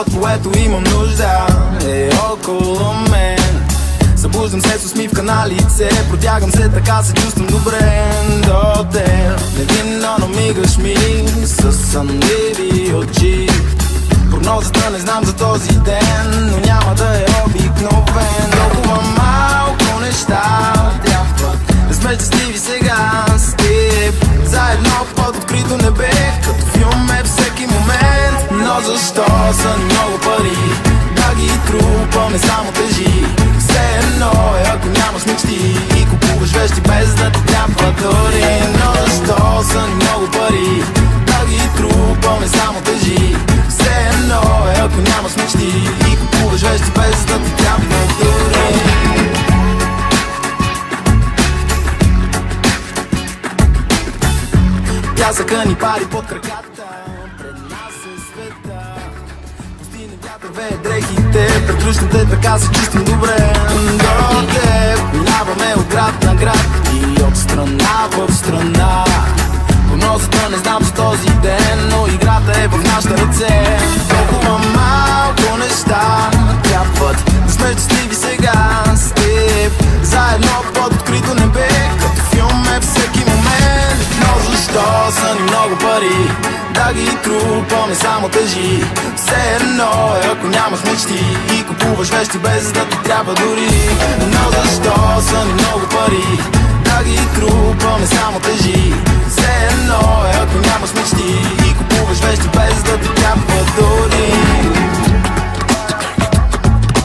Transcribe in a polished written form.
от което имам нужда е около мен. Събуждам се с усмивка на лице, протягам се, така се чувствам добре до теб. Невинно мигаш ми със сънливи очи. Прогнозата не знам за този ден, но няма да е обикновен. Толкова малко неща трябват да сме щастливи сега с теб. Заедно под открито небе, като филм е всеки момент. Но защо са ни много пари да ги трупаме само тежи? Все едно е ако нямаш мечти и купуваш вещи без да ти трябва дори. Но защо са ни много пари да ги трупаме само тежи? Все едно е ако нямаш мечти и купуваш вещи без да ти трябва дори. Пясъка ни пари под краката, пред нас е света. Пустиня, вятър, вее дрехите, пред ручните, така се чувствам добре до теб. Минаваме от град на град и от страна в страна. Прогнозата не знам за този ден, но играта е в нашите ръце. Толкова малко неща трябват да сме щастливи сега с теб. Заедно под открито небе, като филм е всеки момент. Но защо са ни много пари да ги трупаме само тежи? Все едно е ако нямаш мечти и купуваш вещи без да ти трябва дори. Но защо са ни много пари да ги трупаме само тежи?